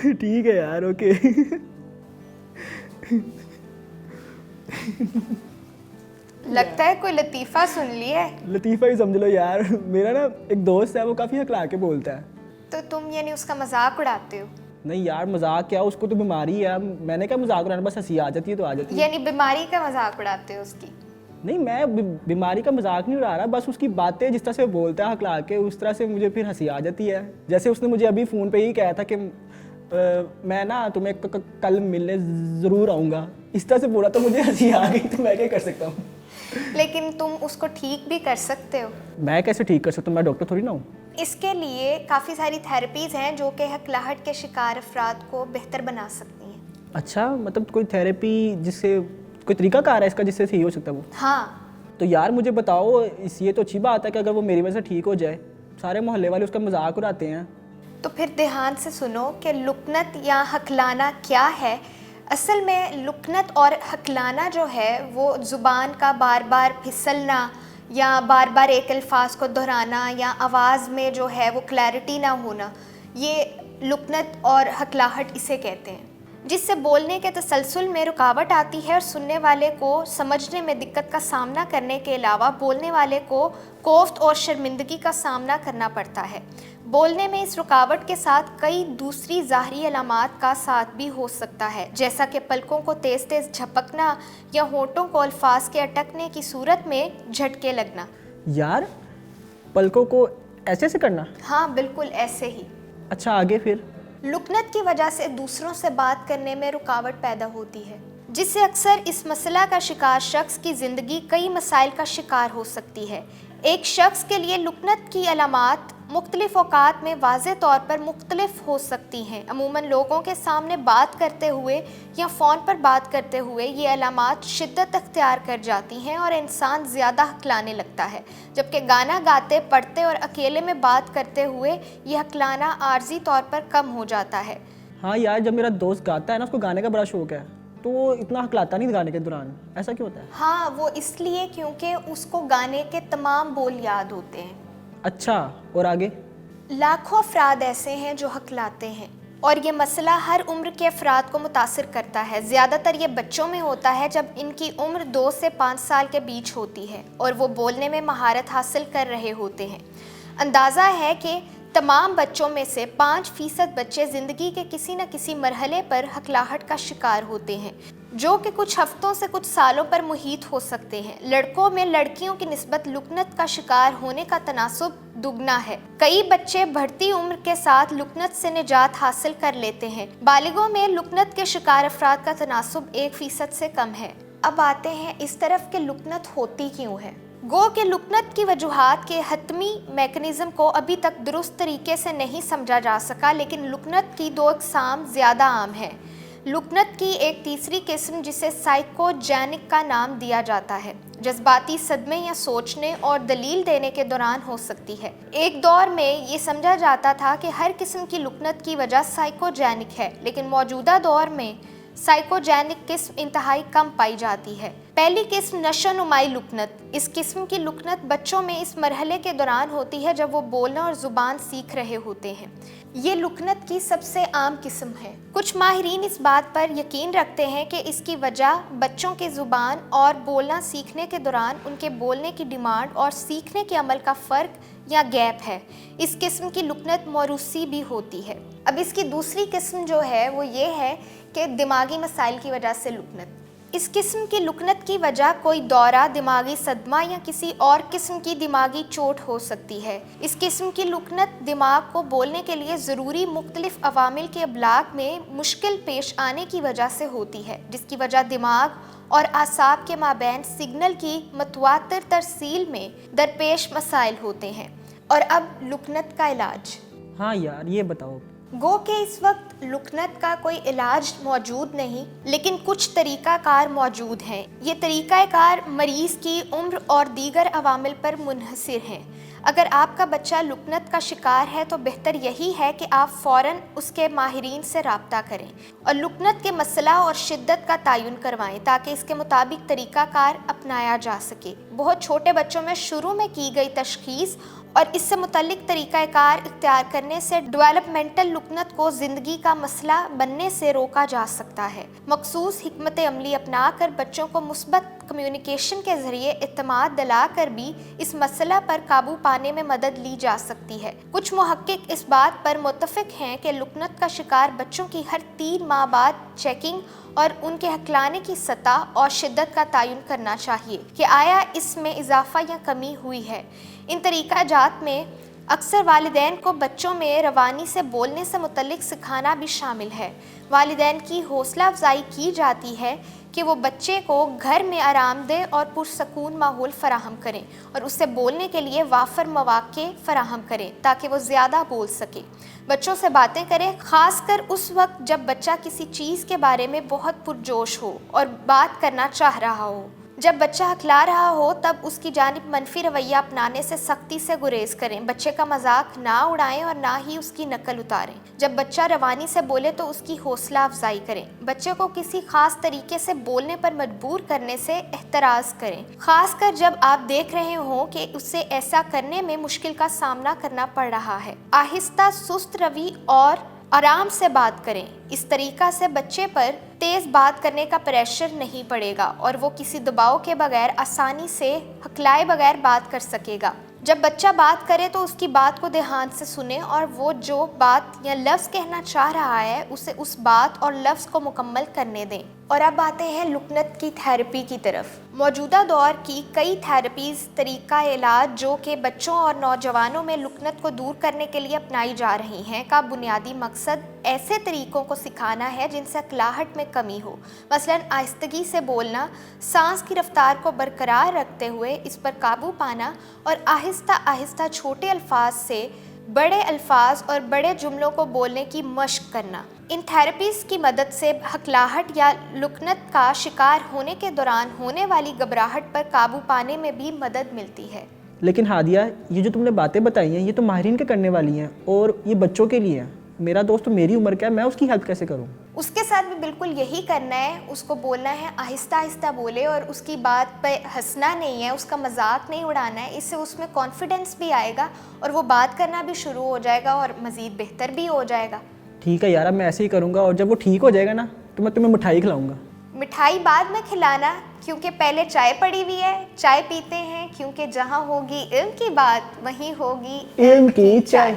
ٹھیک ہے یار، اوکے. لگتا ہے کوئی لطیفہ سن لیا ہے. لطیفہ ہی سمجھ لو یار. میرا نا ایک دوست ہے، وہ کافی ہکلا کے بولتا ہے. تو تم یعنی اس کا مذاق اڑاتے ہو؟ نہیں یار مذاق کیا، اس کو تو بیماری ہے. میں نے کہا مذاق اڑانا، بس ہنسی آ جاتی ہے تو آ جاتی ہے. یعنی بیماری کا مذاق اڑاتے ہو اس کی؟ نہیں میں بیماری کا مذاق نہیں اڑا رہا، بس اس کی باتیں جس طرح سے بولتا ہے ہکلا کے، اس طرح سے مجھے پھر ہنسی آ جاتی ہے. جیسے اس نے مجھے ابھی فون پہ ہی کہا تھا کہ میں نا تمہیں کل ملنے ضرور آؤں گا، اس طرح سے بولا تو مجھے ہنسی آ گئی. تو میں کیا کر سکتا ہوں؟ لیکن تم اس کو ٹھیک بھی کر سکتے ہو. میں کیسے ٹھیک کر سکتا ہوں؟ میں ڈاکٹر تھوڑی نہ ہوں. اس کے لیے کافی ساری تھیراپیز ہیں جو کہ ہکلاہٹ کے شکار افراد کو بہتر بنا سکتی ہیں. اچھا، مطلب کوئی تھیراپی جس سے کوئی طریقہ کار ہے اس کا جس سے صحیح ہو سکتا ہے وہ؟ ہاں. تو یار مجھے بتاؤ، یہ تو اچھی بات ہے کہ اگر وہ میری وجہ سے ٹھیک ہو جائے. سارے محلے والے اس کا مذاق اڑاتے ہیں. تو پھر دھیان سے سنو کہ لکنت یا ہکلانا کیا ہے. اصل میں لکنت اور ہکلانا جو ہے وہ زبان کا بار بار پھسلنا یا بار بار ایک الفاظ کو دہرانا یا آواز میں جو ہے وہ کلیئرٹی نہ ہونا، یہ لکنت اور ہکلاہٹ اسے کہتے ہیں، جس سے بولنے کے تسلسل میں رکاوٹ آتی ہے اور سننے والے کو سمجھنے میں دقت کا سامنا کرنے کے علاوہ بولنے والے کو کوفت اور شرمندگی کا سامنا کرنا پڑتا ہے. بولنے میں اس رکاوٹ کے ساتھ کئی دوسری ظاہری علامات کا ساتھ بھی ہو سکتا ہے، جیسا کہ پلکوں کو تیز تیز جھپکنا یا ہونٹوں کو الفاظ کے اٹکنے کی صورت میں جھٹکے لگنا. یار پلکوں کو ایسے سے کرنا؟ ہاں بالکل ایسے ہی. اچھا آگے پھر؟ لکنت کی وجہ سے دوسروں سے بات کرنے میں رکاوٹ پیدا ہوتی ہے، جس سے اکثر اس مسئلہ کا شکار شخص کی زندگی کئی مسائل کا شکار ہو سکتی ہے. ایک شخص کے لیے لکنت کی علامات مختلف اوقات میں واضح طور پر مختلف ہو سکتی ہیں. عموماً لوگوں کے سامنے بات کرتے ہوئے یا فون پر بات کرتے ہوئے یہ علامات شدت اختیار کر جاتی ہیں اور انسان زیادہ ہکلانے لگتا ہے، جبکہ گانا گاتے، پڑھتے اور اکیلے میں بات کرتے ہوئے یہ ہکلانا عارضی طور پر کم ہو جاتا ہے. ہاں یار، جب میرا دوست گاتا ہے نا، اس کو گانے کا بڑا شوق ہے، تو وہ اتنا ہکلاتا نہیں گانے کے دوران. ایسا کیوں ہوتا ہے؟ ہاں وہ اس لیے کیونکہ اس کو گانے کے تمام بول یاد ہوتے ہیں. اچھا، اور آگے؟ لاکھوں افراد ایسے ہیں جو ہکلاتے ہیں اور یہ مسئلہ ہر عمر کے افراد کو متاثر کرتا ہے. زیادہ تر یہ بچوں میں ہوتا ہے جب ان کی عمر 2 سے 5 سال کے بیچ ہوتی ہے اور وہ بولنے میں مہارت حاصل کر رہے ہوتے ہیں. اندازہ ہے کہ تمام بچوں میں سے 5% بچے زندگی کے کسی نہ کسی مرحلے پر ہکلاہٹ کا شکار ہوتے ہیں، جو کہ کچھ ہفتوں سے کچھ سالوں پر محیط ہو سکتے ہیں. لڑکوں میں لڑکیوں کی نسبت لکنت کا شکار ہونے کا تناسب دگنا ہے. کئی بچے بڑھتی عمر کے ساتھ لکنت سے نجات حاصل کر لیتے ہیں. بالغوں میں لکنت کے شکار افراد کا تناسب 1% سے کم ہے. اب آتے ہیں اس طرف کہ لکنت ہوتی کیوں ہے. گو کہ لکنت کی وجوہات کے حتمی میکانزم کو ابھی تک درست طریقے سے نہیں سمجھا جا سکا، لیکن لکنت کی 2 اقسام زیادہ عام ہیں. لکنت کی ایک تیسری قسم جسے سائیکوجینک کا نام دیا جاتا ہے، جذباتی صدمے یا سوچنے اور دلیل دینے کے دوران ہو سکتی ہے. ایک دور میں یہ سمجھا جاتا تھا کہ ہر قسم کی لکنت کی وجہ سائیکوجینک ہے، لیکن موجودہ دور میں سائیکوجینک قسم انتہائی کم پائی جاتی ہے. پہلی قسم نشو نمائی لکنت. اس قسم کی لکنت بچوں میں اس مرحلے کے دوران ہوتی ہے جب وہ بولنا اور زبان سیکھ رہے ہوتے ہیں. یہ لکنت کی سب سے عام قسم ہے. کچھ ماہرین اس بات پر یقین رکھتے ہیں کہ اس کی وجہ بچوں کے زبان اور بولنا سیکھنے کے دوران ان کے بولنے کی ڈیمانڈ اور سیکھنے کے عمل کا فرق یا گیپ ہے. اس قسم کی لکنت موروثی بھی ہوتی ہے. اب اس کی دوسری قسم جو ہے وہ یہ ہے کہ دماغی مسائل کی وجہ سے لکنت. اس قسم کی لکنت کی وجہ کوئی دورہ، دماغی صدمہ یا کسی اور قسم کی دماغی چوٹ ہو سکتی ہے. اس قسم کی لکنت دماغ کو بولنے کے لیے ضروری مختلف عوامل کے ابلاغ میں مشکل پیش آنے کی وجہ سے ہوتی ہے، جس کی وجہ دماغ اور اعصاب کے مابین سگنل کی متواتر ترسیل میں درپیش مسائل ہوتے ہیں. اور اب لکنت کا علاج. ہاں یار یہ بتاؤ. گو کہ اس وقت لکنت کا کوئی علاج موجود نہیں، لیکن کچھ طریقہ کار موجود ہیں. یہ طریقہ کار مریض کی عمر اور دیگر عوامل پر منحصر ہیں. اگر آپ کا بچہ لکنت کا شکار ہے تو بہتر یہی ہے کہ آپ فوراً اس کے ماہرین سے رابطہ کریں اور لکنت کے مسئلہ اور شدت کا تعین کروائیں تاکہ اس کے مطابق طریقہ کار اپنایا جا سکے۔ بہت چھوٹے بچوں میں شروع میں کی گئی تشخیص اور اس سے متعلق طریقہ کار اختیار کرنے سے ڈیولپمنٹل لکنت کو زندگی کا مسئلہ بننے سے روکا جا سکتا ہے۔ مخصوص حکمت عملی اپنا کر بچوں کو مثبت کمیونیکیشن کے ذریعے اعتماد دلا کر بھی اس مسئلہ پر قابو پانے میں مدد لی جا سکتی ہے۔ کچھ محقق اس بات پر متفق ہیں کہ لکنت کا شکار بچوں کی ہر 3 ماہ بعد چیکنگ اور ان کے ہکلانے کی سطح اور شدت کا تعین کرنا چاہیے کہ آیا اس میں اضافہ یا کمی ہوئی ہے۔ ان طریقہ جات میں اکثر والدین کو بچوں میں روانی سے بولنے سے متعلق سکھانا بھی شامل ہے۔ والدین کی حوصلہ افزائی کی جاتی ہے کہ وہ بچے کو گھر میں آرام دہ اور پرسکون ماحول فراہم کریں اور اس سے بولنے کے لیے وافر مواقع فراہم کریں تاکہ وہ زیادہ بول سکے۔ بچوں سے باتیں کریں، خاص کر اس وقت جب بچہ کسی چیز کے بارے میں بہت پرجوش ہو اور بات کرنا چاہ رہا ہو۔ جب بچہ ہکلا رہا ہو تب اس کی جانب منفی رویہ اپنانے سے سختی سے گریز کریں۔ بچے کا مذاق نہ اڑائیں اور نہ ہی اس کی نقل اتاریں۔ جب بچہ روانی سے بولے تو اس کی حوصلہ افزائی کریں۔ بچے کو کسی خاص طریقے سے بولنے پر مجبور کرنے سے احتراز کریں، خاص کر جب آپ دیکھ رہے ہوں کہ اسے ایسا کرنے میں مشکل کا سامنا کرنا پڑ رہا ہے۔ آہستہ سست روی اور آرام سے بات کریں۔ اس طریقہ سے بچے پر تیز بات کرنے کا پریشر نہیں پڑے گا اور وہ کسی دباؤ کے بغیر آسانی سے ہکلائے بغیر بات کر سکے گا۔ جب بچہ بات کرے تو اس کی بات کو دھیان سے سنیں اور وہ جو بات یا لفظ کہنا چاہ رہا ہے اسے اس بات اور لفظ کو مکمل کرنے دیں۔ اور اب آتے ہیں لکنت کی تھراپی کی طرف۔ موجودہ دور کی کئی تھراپیز طریقہ علاج جو کہ بچوں اور نوجوانوں میں لکنت کو دور کرنے کے لیے اپنائی جا رہی ہیں کا بنیادی مقصد ایسے طریقوں کو سکھانا ہے جن سے اکلاہٹ میں کمی ہو، مثلاً آہستگی سے بولنا، سانس کی رفتار کو برقرار رکھتے ہوئے اس پر قابو پانا اور آہستہ آہستہ چھوٹے الفاظ سے بڑے الفاظ اور بڑے جملوں کو بولنے کی مشق کرنا۔ ان تھراپیز کی مدد سے ہکلاہٹ یا لکنت کا شکار ہونے کے دوران ہونے والی گھبراہٹ پر قابو پانے میں بھی مدد ملتی ہے۔ لیکن ہادیہ، یہ جو تم نے باتیں بتائی ہیں یہ تو ماہرین کے کرنے والی ہیں اور یہ بچوں کے لیے ہیں۔ میرا دوست تو میری عمر کا ہے، میں اس کی ہیلپ کیسے کروں؟ اس کے ساتھ بھی بالکل یہی کرنا ہے، اس کو بولنا ہے آہستہ آہستہ بولے اور اس کی بات پہ ہنسنا نہیں ہے، اس کا مذاق نہیں اڑانا ہے۔ اس سے اس میں کانفیڈنس بھی آئے گا اور وہ بات کرنا بھی شروع ہو جائے گا اور مزید بہتر بھی ہو جائے گا۔ ٹھیک ہے یار، اب میں ایسے ہی کروں گا اور جب وہ ٹھیک ہو جائے گا نا تو میں تمہیں مٹھائی کھلاؤں گا۔ مٹھائی بعد میں کھلانا، کیونکہ پہلے چائے پڑی ہوئی ہے، چائے پیتے ہیں، کیونکہ جہاں ہوگی علم کی بات وہیں ہوگی علم کی چائے۔